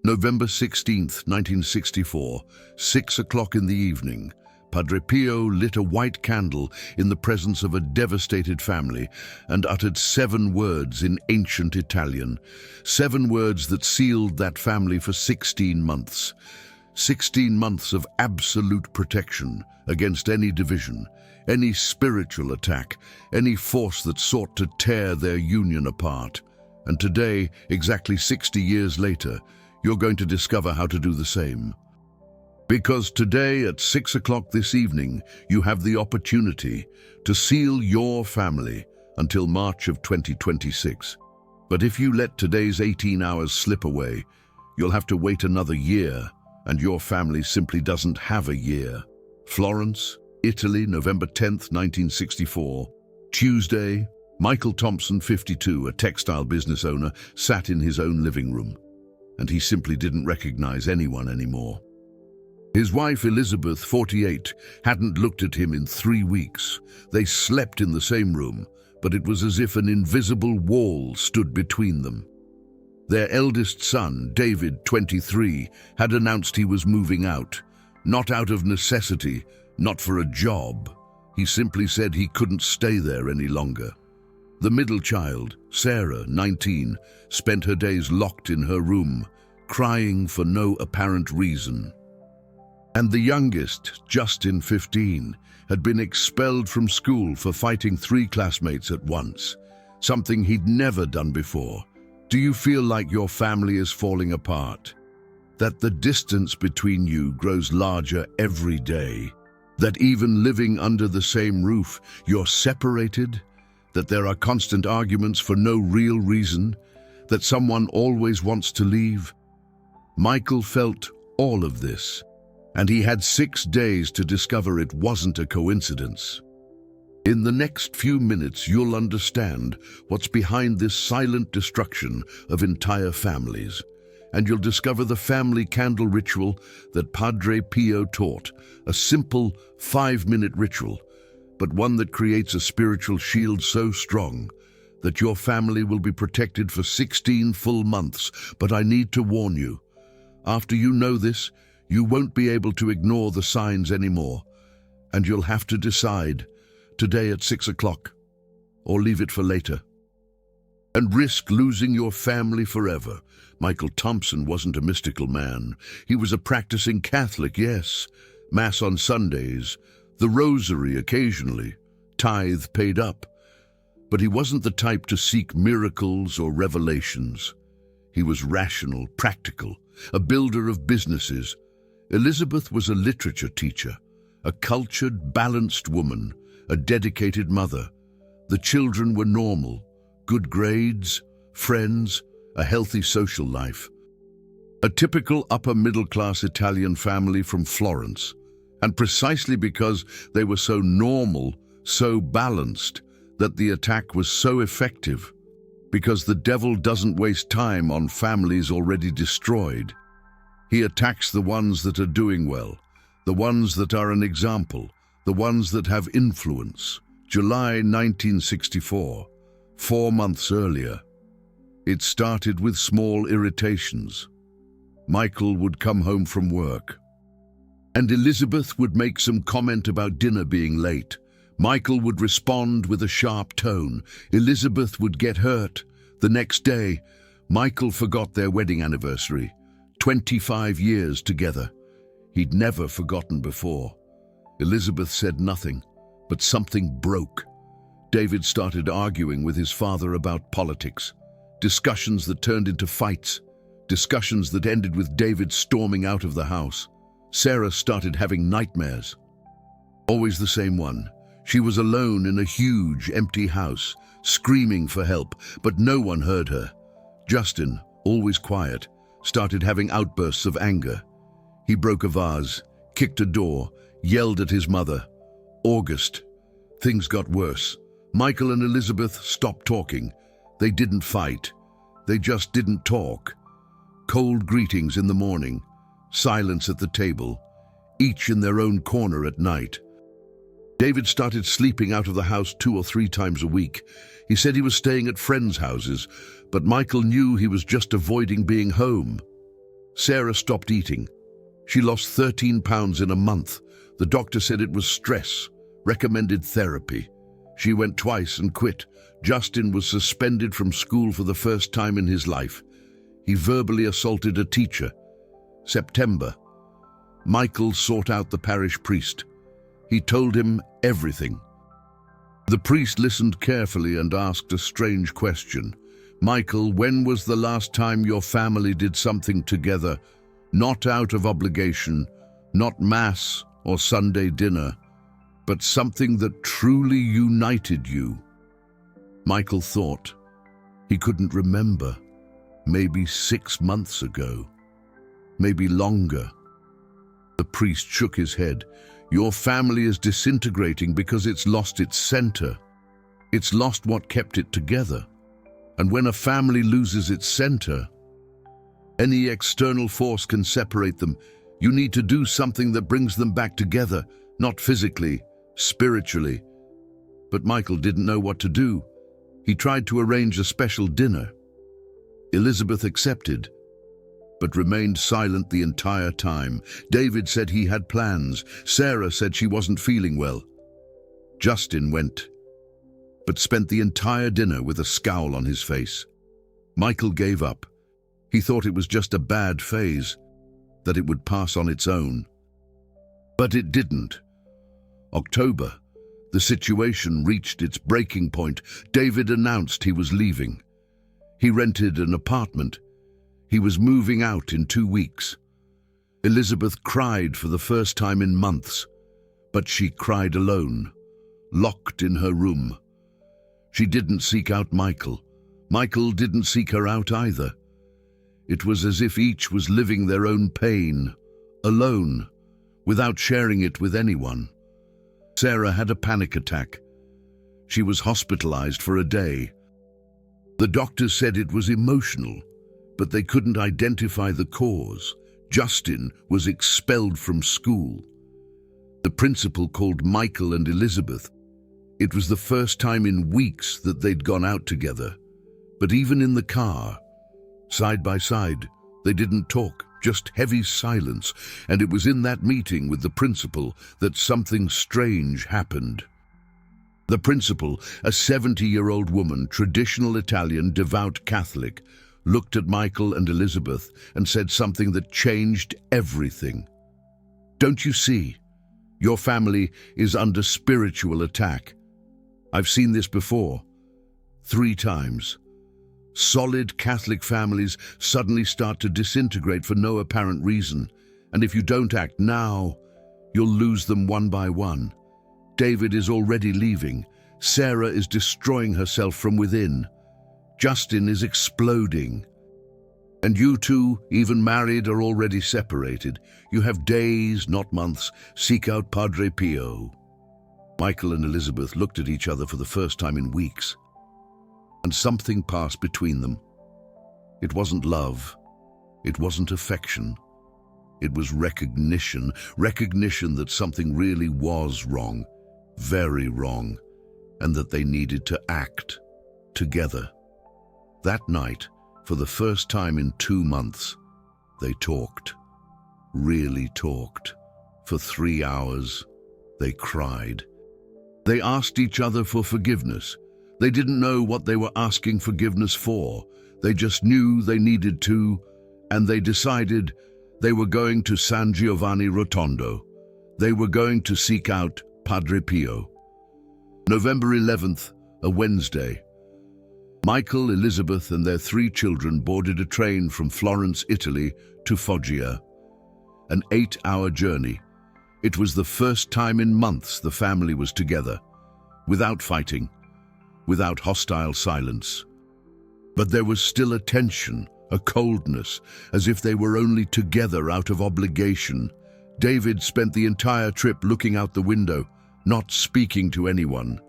November 16th, 1964, 6 o'clock in the evening. Padre Pio lit a white candle in the presence of a devastated family and uttered 7 words in ancient Italian, 7 words that sealed that family for 16 months. 16 months of absolute protection against any division, any spiritual attack, any force that sought to tear their union apart. And today, exactly 60 years later, you're going to discover how to do the same. Because today at 6 o'clock this evening, you have the opportunity to seal your family until March of 2026. But if you let today's 18 hours slip away, you'll have to wait another year, and your family simply doesn't have a year. Florence, Italy, November 10th, 1964. Tuesday, Michael Thompson, 52, a textile business owner, sat in his own living room, and he simply didn't recognize anyone anymore. His wife, Elizabeth, 48, hadn't looked at him in 3 weeks. They slept in the same room, but it was as if an invisible wall stood between them. Their eldest son, David, 23, had announced he was moving out. Not out of necessity, not for a job. He simply said he couldn't stay there any longer. The middle child, Sarah, 19, spent her days locked in her room, crying for no apparent reason. And the youngest, Justin, 15, had been expelled from school for fighting 3 classmates at once, something he'd never done before. Do you feel like your family is falling apart? That the distance between you grows larger every day? That even living under the same roof, you're separated? That there are constant arguments for no real reason? That someone always wants to leave? Michael felt all of this, and he had 6 days to discover it wasn't a coincidence. In the next few minutes, you'll understand what's behind this silent destruction of entire families, and you'll discover the family candle ritual that Padre Pio taught, a simple 5-minute ritual, but one that creates a spiritual shield so strong that your family will be protected for 16 full months. But I need to warn you, after you know this, you won't be able to ignore the signs anymore, and you'll have to decide today at 6 o'clock, or leave it for later, and risk losing your family forever. Michael Thompson wasn't a mystical man. He was a practicing Catholic, yes, Mass on Sundays, the Rosary occasionally, tithe paid up. But he wasn't the type to seek miracles or revelations. He was rational, practical, a builder of businesses. Elizabeth was a literature teacher, a cultured, balanced woman, a dedicated mother. The children were normal, good grades, friends, a healthy social life. A typical upper-middle-class Italian family from Florence. And precisely because they were so normal, so balanced, that the attack was so effective. Because the devil doesn't waste time on families already destroyed. He attacks the ones that are doing well, the ones that are an example, the ones that have influence. July 1964, 4 months earlier. It started with small irritations. Michael would come home from work, and Elizabeth would make some comment about dinner being late. Michael would respond with a sharp tone. Elizabeth would get hurt. The next day, Michael forgot their wedding anniversary. 25 years together. He'd never forgotten before. Elizabeth said nothing, but something broke. David started arguing with his father about politics. Discussions that turned into fights. Discussions that ended with David storming out of the house. Sarah started having nightmares. Always the same one. She was alone in a huge, empty house, screaming for help, but no one heard her. Justin, always quiet, started having outbursts of anger. He broke a vase, kicked a door, yelled at his mother. August. Things got worse. Michael and Elizabeth stopped talking. They didn't fight. They just didn't talk. Cold greetings in the morning. Silence at the table. Each in their own corner at night. David started sleeping out of the house 2 or 3 times a week. He said he was staying at friends' houses, but Michael knew he was just avoiding being home. Sarah stopped eating. She lost 13 pounds in a month. The doctor said it was stress, recommended therapy. She went twice and quit. Justin was suspended from school for the first time in his life. He verbally assaulted a teacher. September. Michael sought out the parish priest. He told him everything. The priest listened carefully and asked a strange question. Michael, when was the last time your family did something together? Not out of obligation, not mass or Sunday dinner, but something that truly united you. Michael thought. He couldn't remember. Maybe 6 months ago. Maybe longer. The priest shook his head. Your family is disintegrating because it's lost its center. It's lost what kept it together. And when a family loses its center, any external force can separate them. You need to do something that brings them back together, not physically, spiritually. But Michael didn't know what to do. He tried to arrange a special dinner. Elizabeth accepted, but remained silent the entire time. David said he had plans. Sarah said she wasn't feeling well. Justin went, but spent the entire dinner with a scowl on his face. Michael gave up. He thought it was just a bad phase, that it would pass on its own. But it didn't. October. The situation reached its breaking point. David announced he was leaving. He rented an apartment. He was moving out in 2 weeks. Elizabeth cried for the first time in months, but she cried alone, locked in her room. She didn't seek out Michael. Michael didn't seek her out either. It was as if each was living their own pain, alone, without sharing it with anyone. Sarah had a panic attack. She was hospitalized for a day. The doctors said it was emotional, but they couldn't identify the cause. Justin was expelled from school. The principal called Michael and Elizabeth. It was the first time in weeks that they'd gone out together. But even in the car, side by side, they didn't talk, just heavy silence. And it was in that meeting with the principal that something strange happened. The principal, a 70-year-old woman, traditional Italian, devout Catholic, looked at Michael and Elizabeth and said something that changed everything. Don't you see? Your family is under spiritual attack. I've seen this before. 3 times. Solid Catholic families suddenly start to disintegrate for no apparent reason. And if you don't act now, you'll lose them one by one. David is already leaving. Sarah is destroying herself from within. Justin is exploding. And you two, even married, are already separated. You have days, not months. Seek out Padre Pio. Michael and Elizabeth looked at each other for the first time in weeks. And something passed between them. It wasn't love. It wasn't affection. It was recognition. Recognition that something really was wrong. Very wrong. And that they needed to act together. That night, for the first time in 2 months, they talked. Really talked. For 3 hours, they cried. They asked each other for forgiveness. They didn't know what they were asking forgiveness for. They just knew they needed to, and they decided they were going to San Giovanni Rotondo. They were going to seek out Padre Pio. November 11th, a Wednesday. Michael, Elizabeth, and their 3 children boarded a train from Florence, Italy, to Foggia. An 8-hour journey. It was the first time in months the family was together, without fighting, without hostile silence. But there was still a tension, a coldness, as if they were only together out of obligation. David spent the entire trip looking out the window, not speaking to anyone.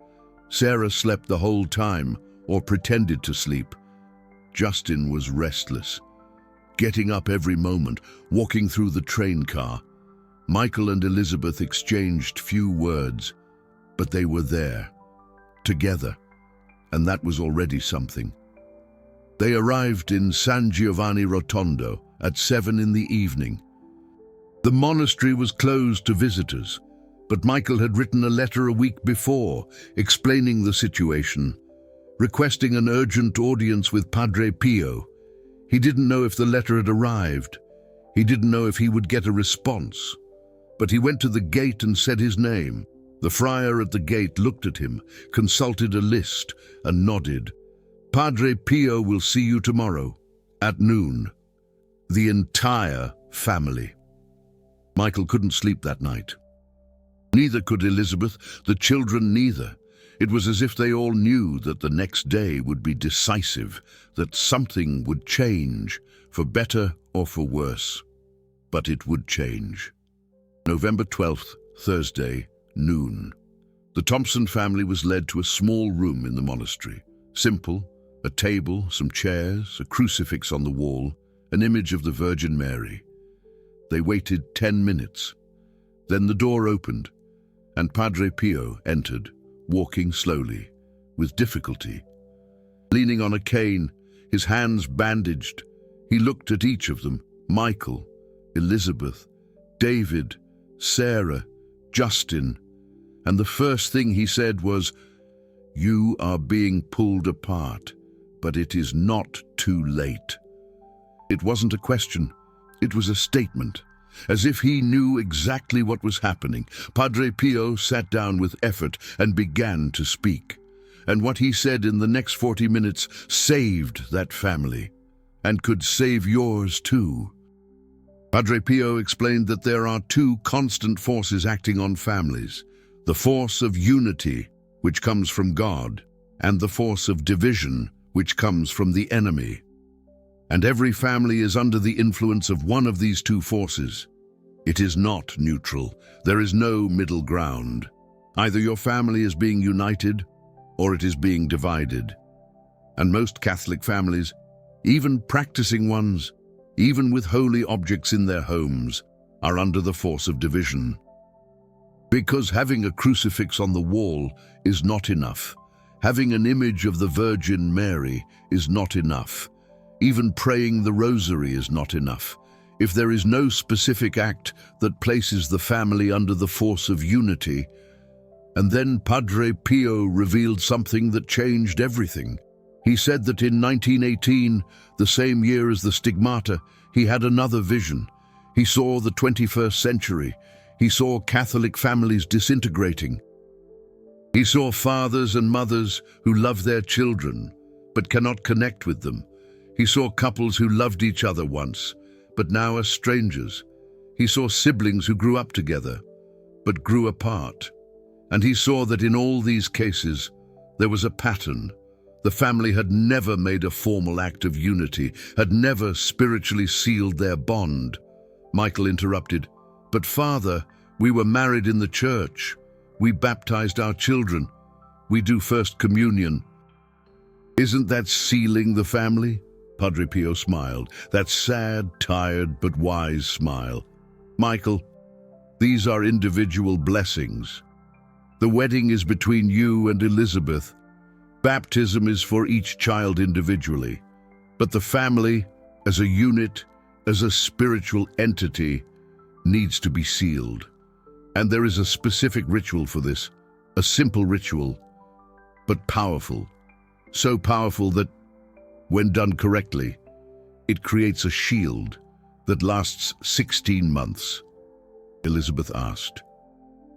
Sarah slept the whole time, or pretended to sleep. Justin was restless, getting up every moment, walking through the train car. Michael and Elizabeth exchanged few words, but they were there, together, and that was already something. They arrived in San Giovanni Rotondo, at 7 in the evening. The monastery was closed to visitors, but Michael had written a letter a week before explaining the situation, requesting an urgent audience with Padre Pio. He didn't know if the letter had arrived. He didn't know if he would get a response. But he went to the gate and said his name. The friar at the gate looked at him, consulted a list, and nodded. "Padre Pio will see you tomorrow, at noon." The entire family. Michael couldn't sleep that night. Neither could Elizabeth, the children neither. It was as if they all knew that the next day would be decisive, that something would change, for better or for worse. But it would change. November 12th, Thursday, noon. The Thompson family was led to a small room in the monastery. Simple, a table, some chairs, a crucifix on the wall, an image of the Virgin Mary. They waited 10 minutes. Then the door opened, and Padre Pio entered, walking slowly, with difficulty. Leaning on a cane, his hands bandaged, he looked at each of them, Michael, Elizabeth, David, Sarah, Justin, and the first thing he said was, "You are being pulled apart, but it is not too late." It wasn't a question, it was a statement. As if he knew exactly what was happening, Padre Pio sat down with effort and began to speak. And what he said in the next 40 minutes saved that family, and could save yours too. Padre Pio explained that there are two constant forces acting on families: the force of unity, which comes from God, and the force of division, which comes from the enemy. And every family is under the influence of one of these two forces. It is not neutral. There is no middle ground. Either your family is being united, or it is being divided. And most Catholic families, even practicing ones, even with holy objects in their homes, are under the force of division. Because having a crucifix on the wall is not enough. Having an image of the Virgin Mary is not enough. Even praying the Rosary is not enough. If there is no specific act that places the family under the force of unity. And then Padre Pio revealed something that changed everything. He said that in 1918, the same year as the stigmata, he had another vision. He saw the 21st century. He saw Catholic families disintegrating. He saw fathers and mothers who love their children, but cannot connect with them. He saw couples who loved each other once, but now are strangers. He saw siblings who grew up together, but grew apart. And he saw that in all these cases, there was a pattern. The family had never made a formal act of unity, had never spiritually sealed their bond. Michael interrupted, "But Father, we were married in the church. We baptized our children. We do First Communion. Isn't that sealing the family?" Padre Pio smiled, that sad, tired, but wise smile. "Michael, these are individual blessings. The wedding is between you and Elizabeth. Baptism is for each child individually. But the family, as a unit, as a spiritual entity, needs to be sealed. And there is a specific ritual for this, a simple ritual, but powerful. So powerful that, when done correctly, it creates a shield that lasts 16 months. Elizabeth asked.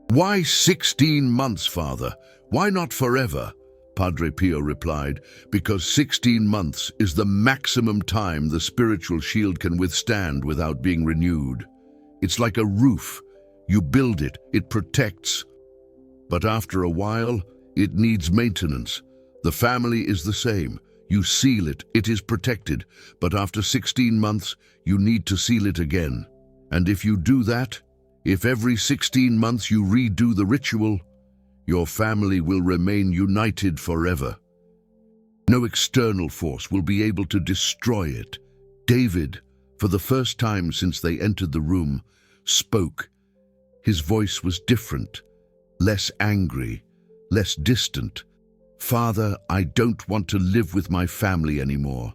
"Why 16 months, Father? Why not forever?" Padre Pio replied, "Because 16 months is the maximum time the spiritual shield can withstand without being renewed. It's like a roof. You build it, it protects. But after a while, it needs maintenance. The family is the same. You seal it, it is protected, but after 16 months, you need to seal it again. And if you do that, if every 16 months you redo the ritual, your family will remain united forever. No external force will be able to destroy it." David, for the first time since they entered the room, spoke. His voice was different, less angry, less distant. "Father, I don't want to live with my family anymore.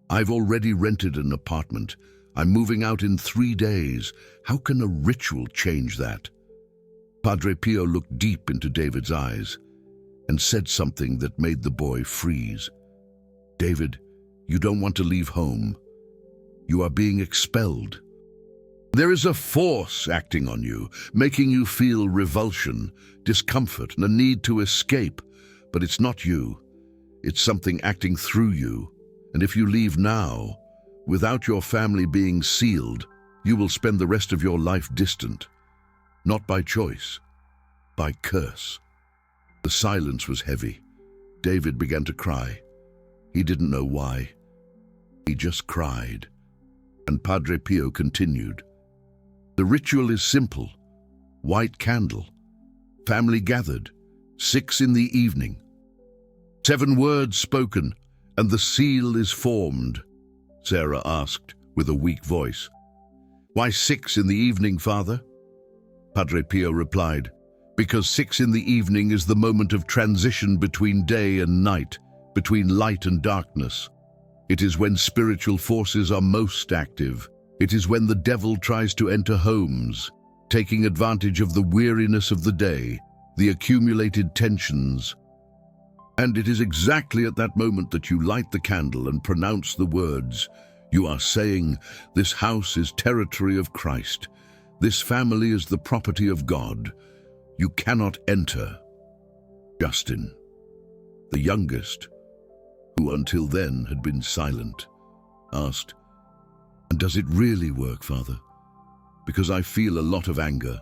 I've already rented an apartment. I'm moving out in 3 days. How can a ritual change that? Padre Pio looked deep into David's eyes and said something that made the boy freeze. David, you don't want to leave home. You are being expelled. There is a force acting on you, making you feel revulsion, discomfort, and a need to escape. But it's not you. It's something acting through you. And if you leave now, without your family being sealed, you will spend the rest of your life distant. Not by choice, by curse. The silence was heavy. David began to cry. He didn't know why. He just cried. And Padre Pio continued. The ritual is simple. White candle. Family gathered. 6 in the evening. 7 words spoken, and the seal is formed. Sarah asked with a weak voice. Why 6 in the evening, Father? Padre Pio replied, because 6 in the evening is the moment of transition between day and night, between light and darkness. It is when spiritual forces are most active. It is when the devil tries to enter homes, taking advantage of the weariness of the day, the accumulated tensions. And it is exactly at that moment that you light the candle and pronounce the words. You are saying, this house is territory of Christ. This family is the property of God. You cannot enter. Justin, the youngest, who until then had been silent, asked, and does it really work, Father? Because I feel a lot of anger.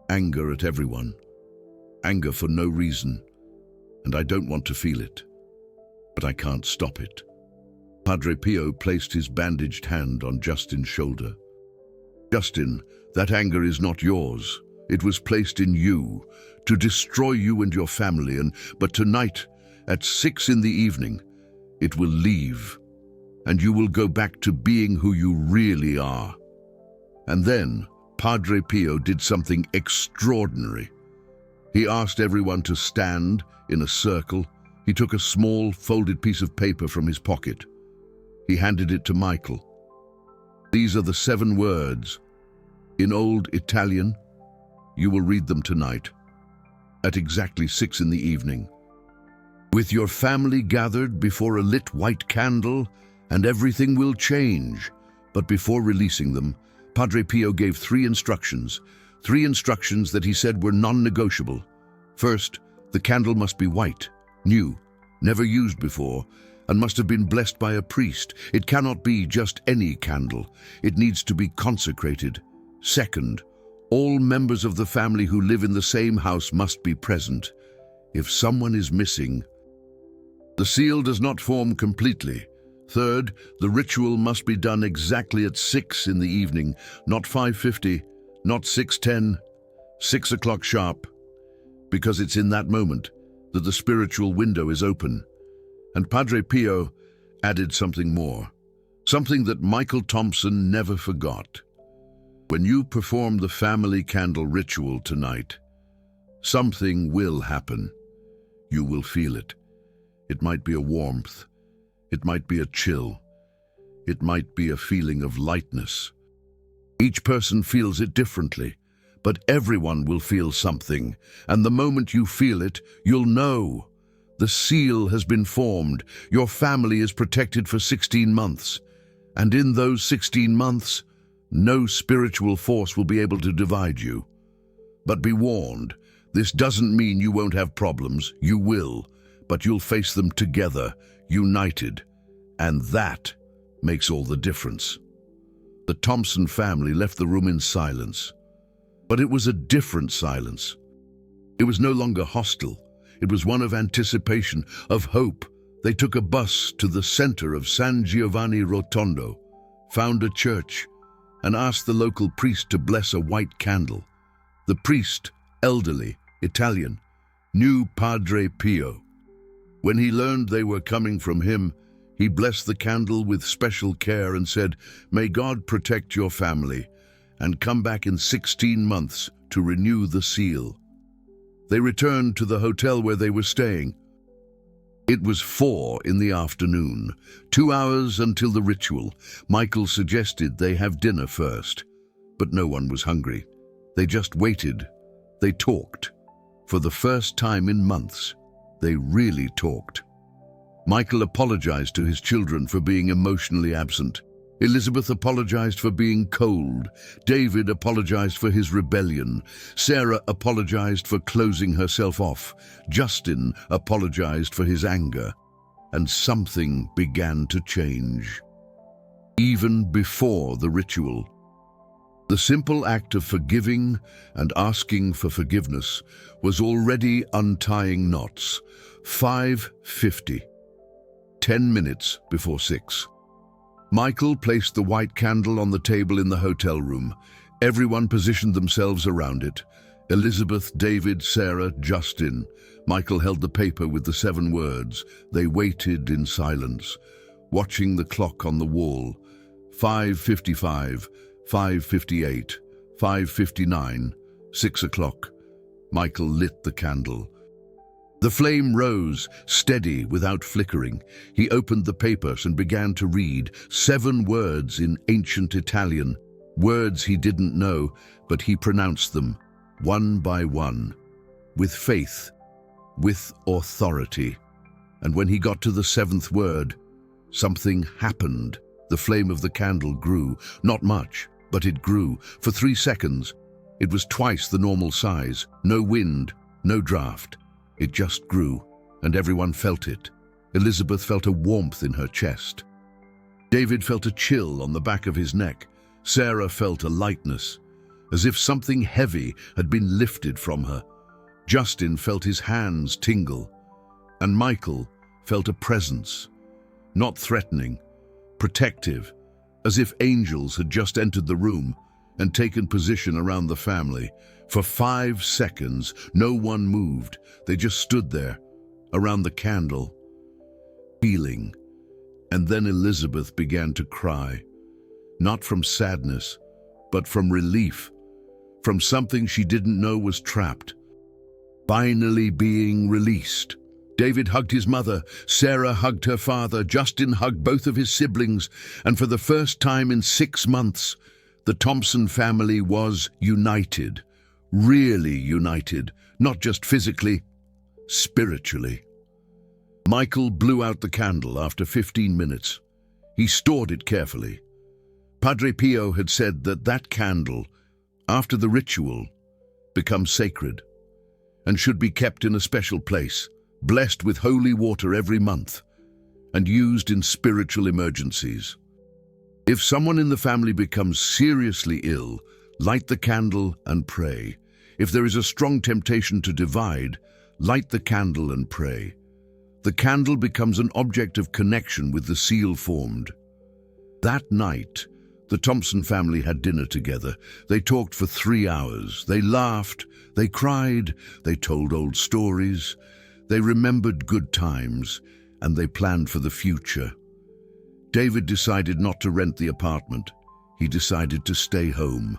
Anger at everyone. Anger for no reason. And I don't want to feel it. But I can't stop it. Padre Pio placed his bandaged hand on Justin's shoulder. Justin, that anger is not yours. It was placed in you to destroy you and your family, but tonight, at 6 in the evening, it will leave, and you will go back to being who you really are. And then, Padre Pio did something extraordinary. He asked everyone to stand in a circle. He took a small, folded piece of paper from his pocket. He handed it to Michael. These are the 7 words. In Old Italian, you will read them tonight, at exactly 6 in the evening. With your family gathered before a lit white candle, and everything will change. But before releasing them, Padre Pio gave 3 instructions. 3 instructions that he said were non-negotiable. First, the candle must be white, new, never used before, and must have been blessed by a priest. It cannot be just any candle. It needs to be consecrated. Second, all members of the family who live in the same house must be present. If someone is missing, the seal does not form completely. Third, the ritual must be done exactly at 6 in the evening, not 5:50, not 6:10, 6 o'clock sharp, because it's in that moment that the spiritual window is open. And Padre Pio added something more, something that Michael Thompson never forgot. When you perform the family candle ritual tonight, something will happen. You will feel it. It might be a warmth. It might be a chill. It might be a feeling of lightness. Each person feels it differently, but everyone will feel something, and the moment you feel it, you'll know. The seal has been formed. Your family is protected for 16 months, and in those 16 months, no spiritual force will be able to divide you. But be warned, this doesn't mean you won't have problems. You will, but you'll face them together, united, and that makes all the difference. The Thompson family left the room in silence, but it was a different silence. It was no longer hostile. It was one of anticipation, of hope. They took a bus to the center of San Giovanni Rotondo, found a church, and asked the local priest to bless a white candle. The priest, elderly, Italian, knew Padre Pio. When he learned they were coming from him, he blessed the candle with special care and said, "May God protect your family, and come back in 16 months to renew the seal." They returned to the hotel where they were staying. It was 4 in the afternoon, 2 hours until the ritual. Michael suggested they have dinner first, but no one was hungry. They just waited. They talked. For the first time in months, they really talked. Michael apologized to his children for being emotionally absent. Elizabeth apologized for being cold. David apologized for his rebellion. Sarah apologized for closing herself off. Justin apologized for his anger. And something began to change. Even before the ritual, the simple act of forgiving and asking for forgiveness was already untying knots. 5:50. 10 minutes before 6. Michael placed the white candle on the table in the hotel room. Everyone positioned themselves around it. Elizabeth, David, Sarah, Justin. Michael held the paper with the 7 words. They waited in silence, watching the clock on the wall. 5:55, 5:58, 5:59, 6 o'clock. Michael lit the candle. The flame rose, steady, without flickering. He opened the papers and began to read 7 words in ancient Italian, words he didn't know, but he pronounced them, one by one, with faith, with authority. And when he got to the 7th word, something happened. The flame of the candle grew, not much, but it grew. For 3 seconds, it was twice the normal size, no wind, no draft. It just grew, and everyone felt it. Elizabeth felt a warmth in her chest. David felt a chill on the back of his neck. Sarah felt a lightness, as if something heavy had been lifted from her. Justin felt his hands tingle, and Michael felt a presence, not threatening, protective, as if angels had just entered the room and taken position around the family. For 5 seconds, no one moved. They just stood there, around the candle, feeling. And then Elizabeth began to cry, not from sadness, but from relief, from something she didn't know was trapped, finally being released. David hugged his mother, Sarah hugged her father, Justin hugged both of his siblings, and for the first time in 6 months, the Thompson family was united. Really united, not just physically, spiritually. Michael blew out the candle after 15 minutes. He stored it carefully. Padre Pio had said that candle, after the ritual, becomes sacred and should be kept in a special place, blessed with holy water every month, and used in spiritual emergencies. If someone in the family becomes seriously ill, light the candle and pray. If there is a strong temptation to divide, light the candle and pray. The candle becomes an object of connection with the seal formed. That night, the Thompson family had dinner together. They talked for 3 hours. They laughed, they cried, they told old stories. They remembered good times, and they planned for the future. David decided not to rent the apartment. He decided to stay home.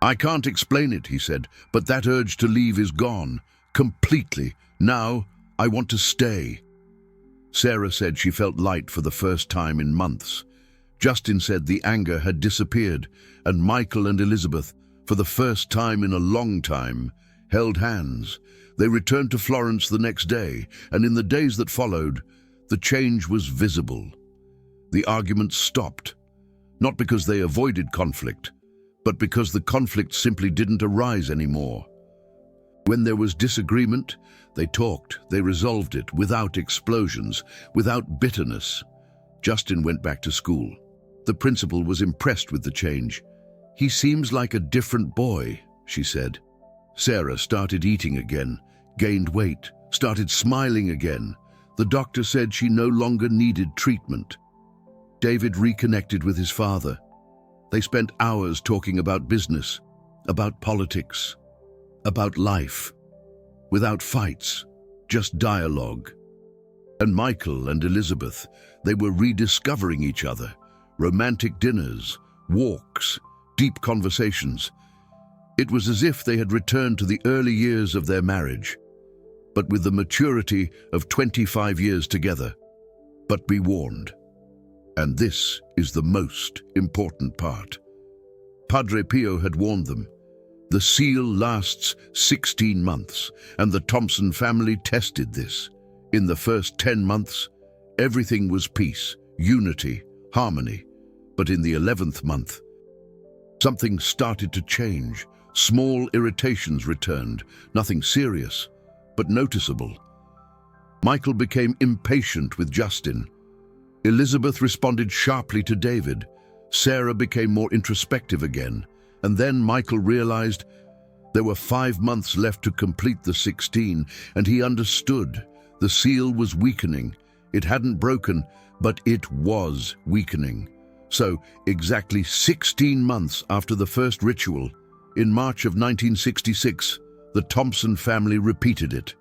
"I can't explain it," he said, "but that urge to leave is gone, completely. Now, I want to stay." Sarah said she felt light for the first time in months. Justin said the anger had disappeared, and Michael and Elizabeth, for the first time in a long time, held hands. They returned to Florence the next day, and in the days that followed, the change was visible. The arguments stopped, not because they avoided conflict, but because the conflict simply didn't arise anymore. When there was disagreement, they talked, they resolved it without explosions, without bitterness. Justin went back to school. The principal was impressed with the change. "He seems like a different boy," she said. Sarah started eating again, gained weight, started smiling again. The doctor said she no longer needed treatment. David reconnected with his father. They spent hours talking about business, about politics, about life, without fights, just dialogue. And Michael and Elizabeth, they were rediscovering each other. Romantic dinners, walks, deep conversations. It was as if they had returned to the early years of their marriage. but with the maturity of 25 years together. But be warned. And this is the most important part. Padre Pio had warned them. The seal lasts 16 months, and the Thompson family tested this. In the first 10 months, everything was peace, unity, harmony. But in the 11th month, something started to change. Small irritations returned, nothing serious, but noticeable. Michael became impatient with Justin. Elizabeth responded sharply to David. Sarah became more introspective again. And then Michael realized there were 5 months left to complete the 16, and he understood. The seal was weakening. It hadn't broken, but it was weakening. So, exactly 16 months after the first ritual, in March of 1966, the Thompson family repeated it.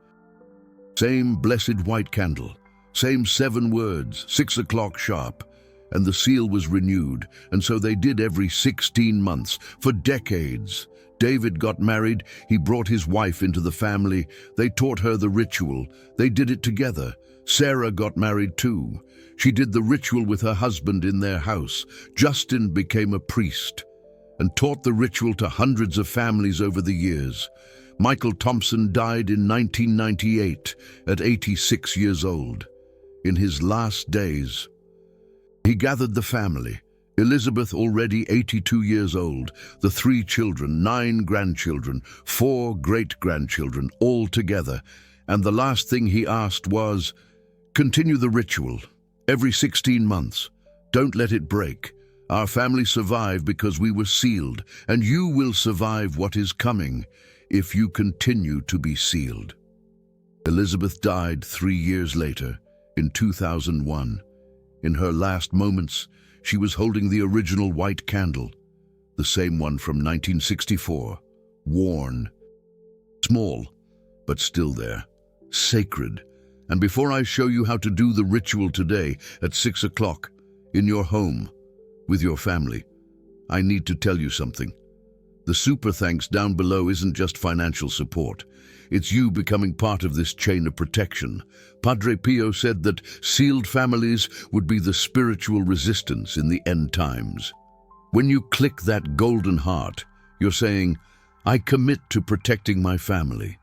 Same blessed white candle, same 7 words, 6 o'clock sharp, and the seal was renewed, and so they did every 16 months, for decades. David got married, he brought his wife into the family, they taught her the ritual, they did it together. Sarah got married too. She did the ritual with her husband in their house. Justin became a priest and taught the ritual to hundreds of families over the years. Michael Thompson died in 1998 at 86 years old. In his last days, he gathered the family. Elizabeth, already 82 years old, the 3 children, 9 grandchildren, 4 great-grandchildren, all together. And the last thing he asked was, continue the ritual, every 16 months. Don't let it break. Our family survived because we were sealed, and you will survive what is coming if you continue to be sealed. Elizabeth died 3 years later, in 2001. In her last moments, she was holding the original white candle, the same one from 1964, worn, small, but still there, sacred. And before I show you how to do the ritual today at 6 o'clock, in your home, with your family, I need to tell you something. The super thanks down below isn't just financial support. It's you becoming part of this chain of protection. Padre Pio said that sealed families would be the spiritual resistance in the end times. When you click that golden heart, you're saying, I commit to protecting my family.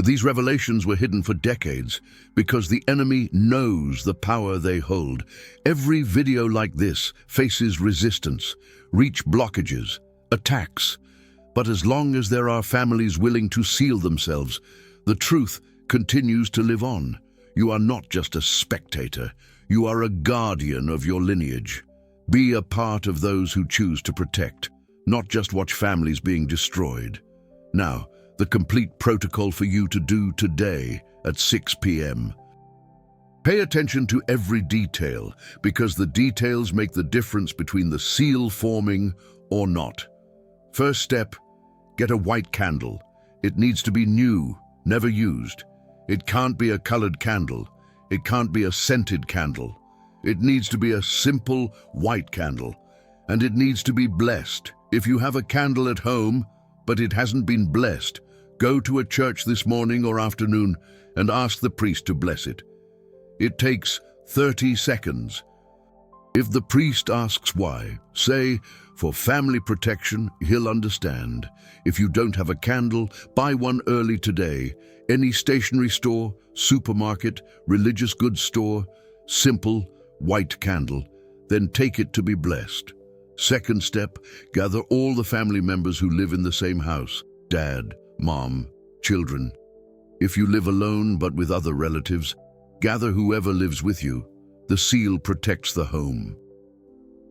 These revelations were hidden for decades because the enemy knows the power they hold. Every video like this faces resistance, reach blockages, attacks. But as long as there are families willing to seal themselves, the truth continues to live on. You are not just a spectator. You are a guardian of your lineage. Be a part of those who choose to protect, not just watch families being destroyed. Now, the complete protocol for you to do today at 6 p.m. Pay attention to every detail, because the details make the difference between the seal forming or not. First step, get a white candle. It needs to be new, never used. It can't be a colored candle. It can't be a scented candle. It needs to be a simple white candle. And it needs to be blessed. If you have a candle at home, but it hasn't been blessed, go to a church this morning or afternoon and ask the priest to bless it. It takes 30 seconds. If the priest asks why, say, for family protection, he'll understand. If you don't have a candle, buy one early today. Any stationery store, supermarket, religious goods store, simple, white candle. Then take it to be blessed. Second step, gather all the family members who live in the same house. Dad, mom, children. If you live alone but with other relatives, gather whoever lives with you. The seal protects the home.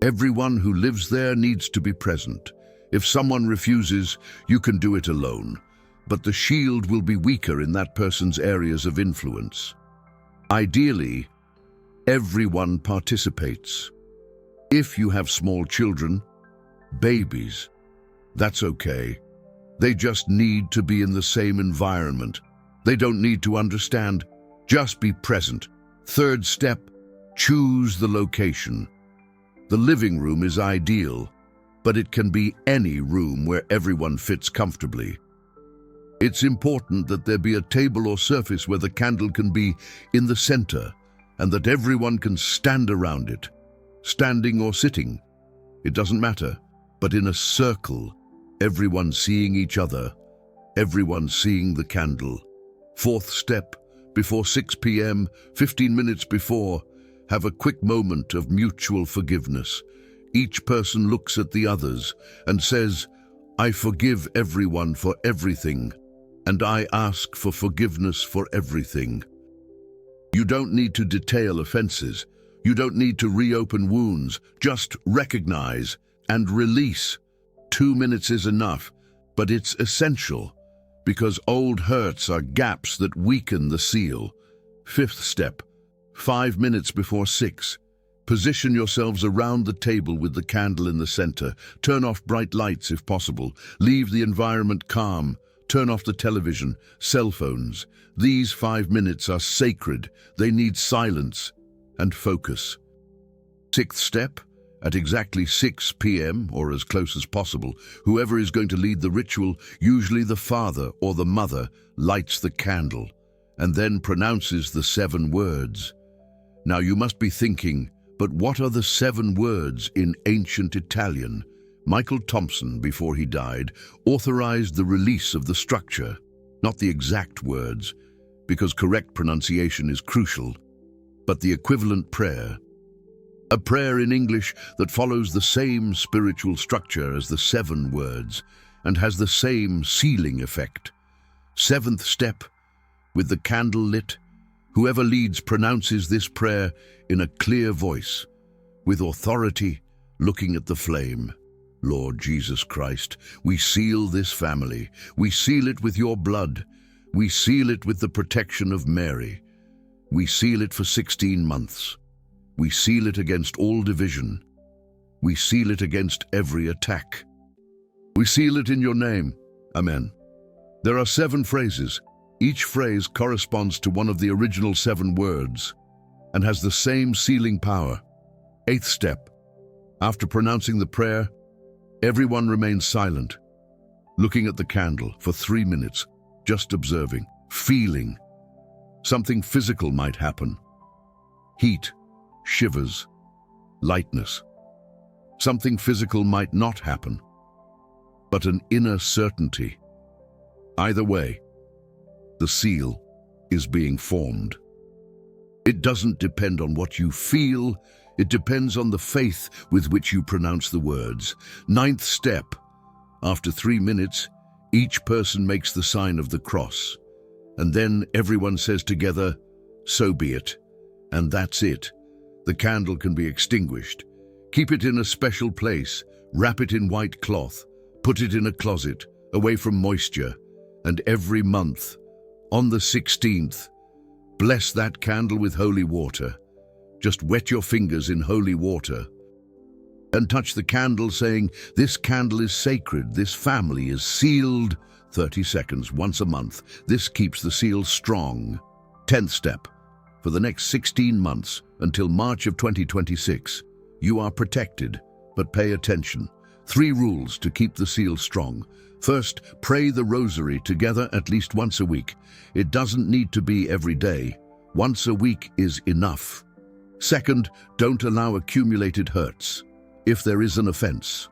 Everyone who lives there needs to be present. If someone refuses, you can do it alone, but the shield will be weaker in that person's areas of influence. Ideally, everyone participates. If you have small children, babies, that's okay. They just need to be in the same environment. They don't need to understand, just be present. Third step, choose the location. The living room is ideal, but it can be any room where everyone fits comfortably. It's important that there be a table or surface where the candle can be in the center and that everyone can stand around it, standing or sitting. It doesn't matter, but in a circle, everyone seeing each other, everyone seeing the candle. Fourth step, before 6 p.m., 15 minutes before, have a quick moment of mutual forgiveness. Each person looks at the others and says, "I forgive everyone for everything, and I ask for forgiveness for everything." You don't need to detail offenses. You don't need to reopen wounds. Just recognize and release. 2 minutes is enough, but it's essential because old hurts are gaps that weaken the seal. Fifth step, 5 minutes before 6. Position yourselves around the table with the candle in the center. Turn off bright lights if possible. Leave the environment calm. Turn off the television, cell phones. These 5 minutes are sacred. They need silence and focus. Sixth step, at exactly 6 p.m. or as close as possible, whoever is going to lead the ritual, usually the father or the mother, lights the candle and then pronounces the 7 words. Now you must be thinking, but what are the 7 words in ancient Italian? Michael Thompson, before he died, authorized the release of the structure, not the exact words, because correct pronunciation is crucial, but the equivalent prayer. A prayer in English that follows the same spiritual structure as the 7 words and has the same sealing effect. Seventh step, with the candle lit, whoever leads pronounces this prayer in a clear voice, with authority, looking at the flame. Lord Jesus Christ, we seal this family. We seal it with your blood. We seal it with the protection of Mary. We seal it for 16 months. We seal it against all division. We seal it against every attack. We seal it in your name. Amen. There are 7 phrases. Each phrase corresponds to one of the original 7 words and has the same sealing power. Eighth step. After pronouncing the prayer, everyone remains silent, looking at the candle for 3 minutes, just observing, feeling. Something physical might happen. Heat, shivers, lightness. Something physical might not happen, but an inner certainty. Either way, the seal is being formed. It doesn't depend on what you feel, it depends on the faith with which you pronounce the words. Ninth step. After 3 minutes, each person makes the sign of the cross, and then everyone says together, "So be it." And that's it. The candle can be extinguished. Keep it in a special place, wrap it in white cloth, put it in a closet, away from moisture, and every month, on the 16th, bless that candle with holy water. Just wet your fingers in holy water and touch the candle saying, "This candle is sacred, this family is sealed." 30 seconds once a month. This keeps the seal strong. 10th step. For the next 16 months, until March of 2026, you are protected, but pay attention. 3 rules to keep the seal strong. First, pray the Rosary together at least once a week. It doesn't need to be every day. Once a week is enough. Second, don't allow accumulated hurts. If there is an offense,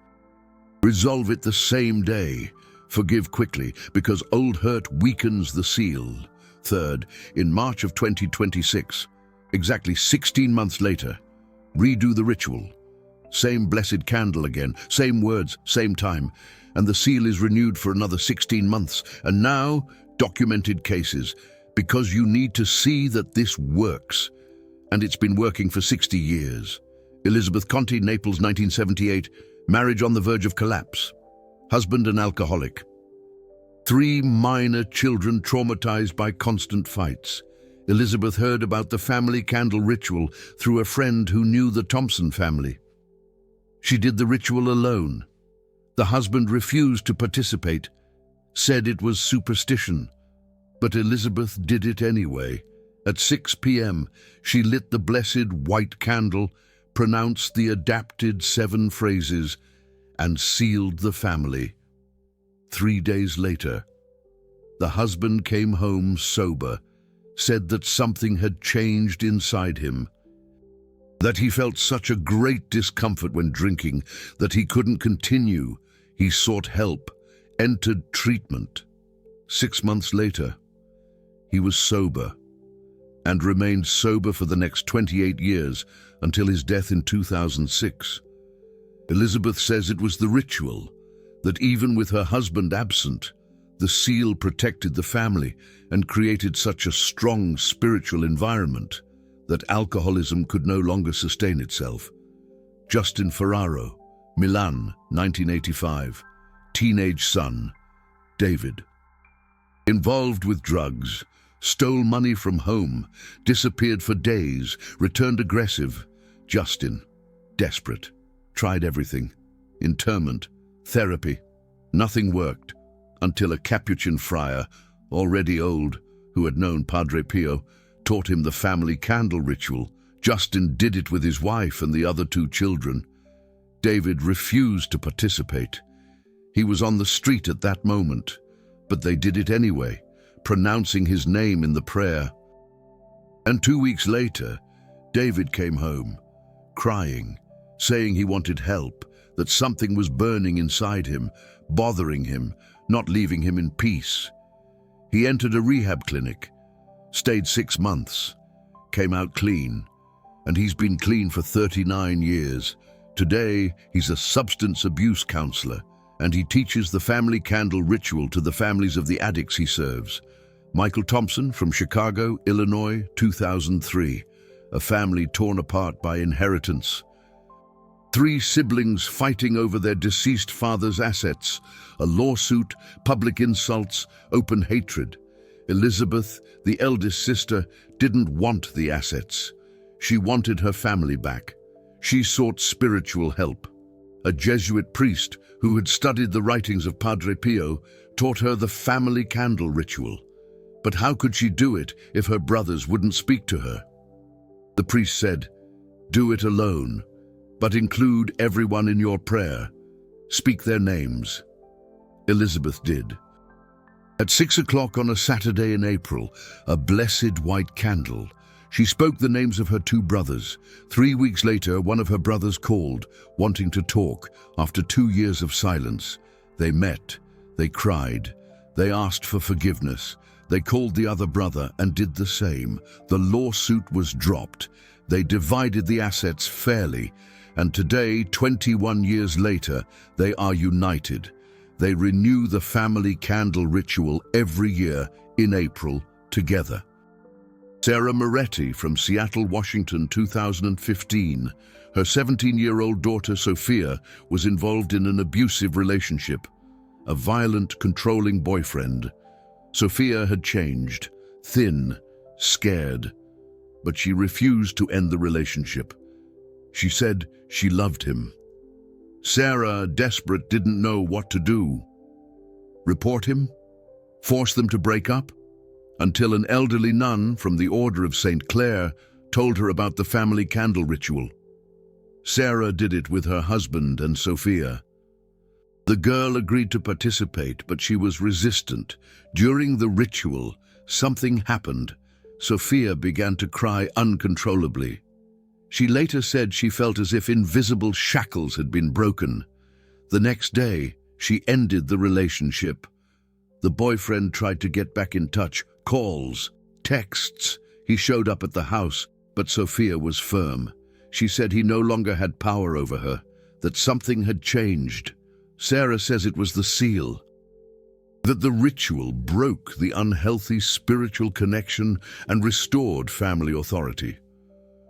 resolve it the same day. Forgive quickly, because old hurt weakens the seal. Third, in March of 2026, exactly 16 months later, redo the ritual. Same blessed candle again, same words, same time, and the seal is renewed for another 16 months. And now, documented cases, because you need to see that this works. And it's been working for 60 years. Elizabeth Conti, Naples, 1978, marriage on the verge of collapse. Husband an alcoholic. 3 minor children traumatized by constant fights. Elizabeth heard about the family candle ritual through a friend who knew the Thompson family. She did the ritual alone. The husband refused to participate, said it was superstition. But Elizabeth did it anyway. At 6 p.m., she lit the blessed white candle, pronounced the adapted 7 phrases, and sealed the family. 3 days later, The husband came home sober, said that something had changed inside him, that he felt such a great discomfort when drinking that he couldn't continue. He sought help, entered treatment. 6 months later, he was sober and remained sober for the next 28 years until his death in 2006. Elizabeth says it was the ritual, that even with her husband absent, the seal protected the family and created such a strong spiritual environment that alcoholism could no longer sustain itself. Justin Ferraro, Milan, 1985. Teenage son, David. Involved with drugs, stole money from home, disappeared for days, returned aggressive. Justin, desperate, tried everything. Interment, therapy. Nothing worked until a Capuchin friar, already old, who had known Padre Pio, taught him the family candle ritual. Justin did it with his wife and the other 2 children. David refused to participate. He was on the street at that moment, but they did it anyway, pronouncing his name in the prayer. And 2 weeks later, David came home, crying, saying he wanted help, that something was burning inside him, bothering him, not leaving him in peace. He entered a rehab clinic, stayed 6 months, came out clean, and he's been clean for 39 years. Today, he's a substance abuse counselor, and he teaches the family candle ritual to the families of the addicts he serves. Michael Thompson from Chicago, Illinois, 2003. A family torn apart by inheritance. 3 siblings fighting over their deceased father's assets. A lawsuit, public insults, open hatred. Elizabeth, the eldest sister, didn't want the assets. She wanted her family back. She sought spiritual help. A Jesuit priest who had studied the writings of Padre Pio taught her the family candle ritual. But how could she do it if her brothers wouldn't speak to her? The priest said, "Do it alone, but include everyone in your prayer. Speak their names." Elizabeth did. At 6 o'clock on a Saturday in April, a blessed white candle, she spoke the names of her 2 brothers. 3 weeks later, one of her brothers called, wanting to talk after 2 years of silence. They met, they cried, they asked for forgiveness. They called the other brother and did the same. The lawsuit was dropped. They divided the assets fairly, and today, 21 years later, they are united. They renew the family candle ritual every year in April together. Sarah Moretti from Seattle, Washington, 2015. Her 17-year-old daughter, Sophia, was involved in an abusive relationship, a violent, controlling boyfriend. Sophia had changed, thin, scared, but she refused to end the relationship. She said she loved him. Sarah, desperate, didn't know what to do. Report him? Force them to break up? Until an elderly nun from the Order of St. Clare told her about the family candle ritual. Sarah did it with her husband and Sophia. The girl agreed to participate, but she was resistant. During the ritual, something happened. Sophia began to cry uncontrollably. She later said she felt as if invisible shackles had been broken. The next day, she ended the relationship. The boyfriend tried to get back in touch, calls, texts. He showed up at the house, but Sophia was firm. She said he no longer had power over her, that something had changed. Sarah says it was the seal, that the ritual broke the unhealthy spiritual connection and restored family authority.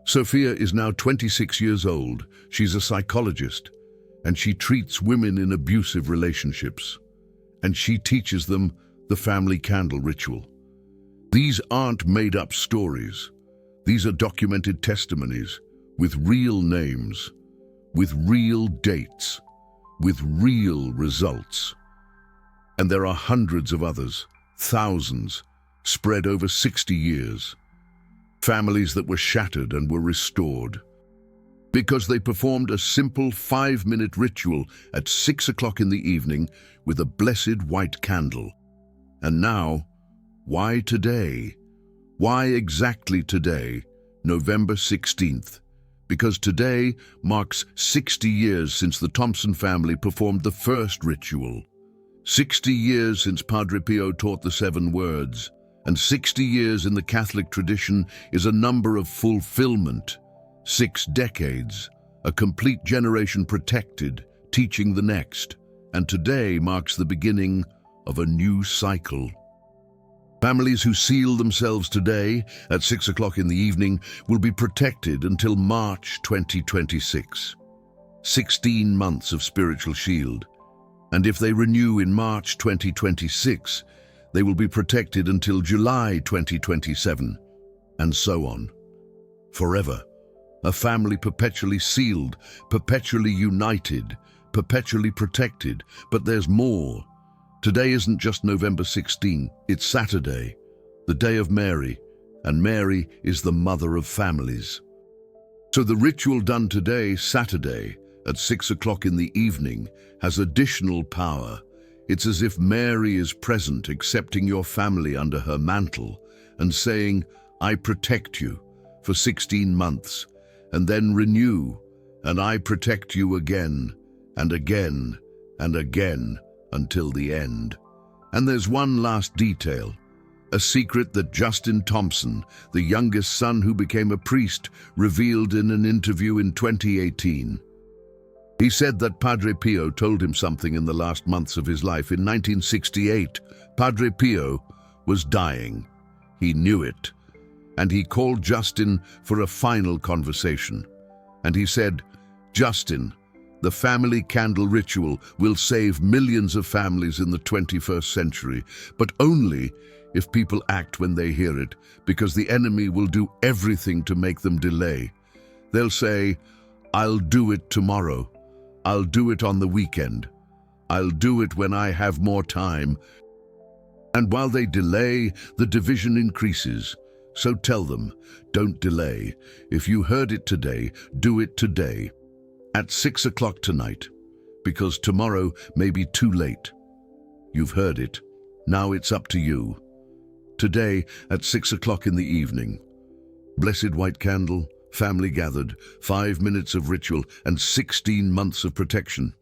Sophia is now 26 years old. She's a psychologist, and she treats women in abusive relationships. And she teaches them the family candle ritual. These aren't made-up stories. These are documented testimonies with real names, with real dates, with real results. And there are hundreds of others, thousands, spread over 60 years. Families that were shattered and were restored because they performed a simple 5-minute ritual at 6 o'clock in the evening with a blessed white candle. And now, why today? Why exactly today, November 16th? Because today marks 60 years since the Thompson family performed the first ritual. 60 years since Padre Pio taught the 7 words, and 60 years in the Catholic tradition is a number of fulfillment. 6 decades, a complete generation protected, teaching the next, and today marks the beginning of a new cycle. Families who seal themselves today at 6 o'clock in the evening will be protected until March 2026. 16 months of spiritual shield. And if they renew in March 2026, they will be protected until July 2027, and so on. Forever. A family perpetually sealed, perpetually united, perpetually protected. But there's more. Today isn't just November 16, it's Saturday, the day of Mary, and Mary is the mother of families. So the ritual done today, Saturday, at 6 o'clock in the evening, has additional power. It's as if Mary is present, accepting your family under her mantle and saying, I protect you for 16 months, and then renew, and I protect you again, and again, and again, until the end. And there's one last detail, a secret that Justin Thompson, the youngest son who became a priest, revealed in an interview in 2018. He said that Padre Pio told him something in the last months of his life. In 1968, Padre Pio was dying. He knew it. And he called Justin for a final conversation. And he said, Justin, the family candle ritual will save millions of families in the 21st century, but only if people act when they hear it, because the enemy will do everything to make them delay. They'll say, I'll do it tomorrow. I'll do it on the weekend. I'll do it when I have more time. And while they delay, the division increases. So tell them, don't delay. If you heard it today, do it today. At 6 o'clock tonight, because tomorrow may be too late. You've heard it. Now it's up to you. Today at 6 o'clock in the evening. Blessed white candle, family gathered, 5 minutes of ritual, and 16 months of protection.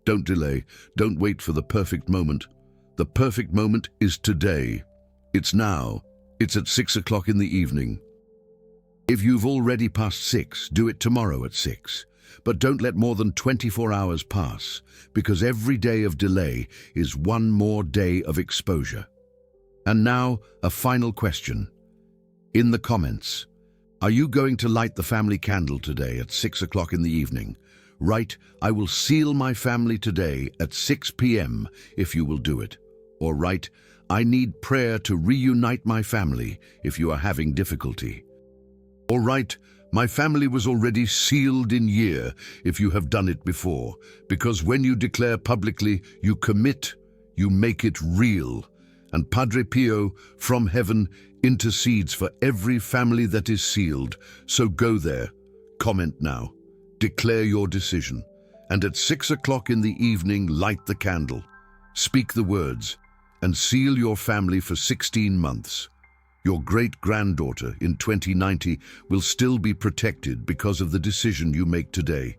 Don't delay. Don't wait for the perfect moment. The perfect moment is today. It's now. It's at 6 o'clock in the evening. If you've already passed 6, do it tomorrow at 6. But don't let more than 24 hours pass, because every day of delay is one more day of exposure. And now, a final question. In the comments, are you going to light the family candle today at 6 o'clock in the evening? Write, I will seal my family today at 6 p.m. if you will do it. Or write, I need prayer to reunite my family if you are having difficulty. Or write, my family was already sealed in year if you have done it before, because when you declare publicly, you commit, you make it real. And Padre Pio from heaven intercedes for every family that is sealed. So go there, comment now, declare your decision, and at 6 o'clock in the evening, light the candle, speak the words, and seal your family for 16 months. Your great-granddaughter in 2090 will still be protected because of the decision you make today.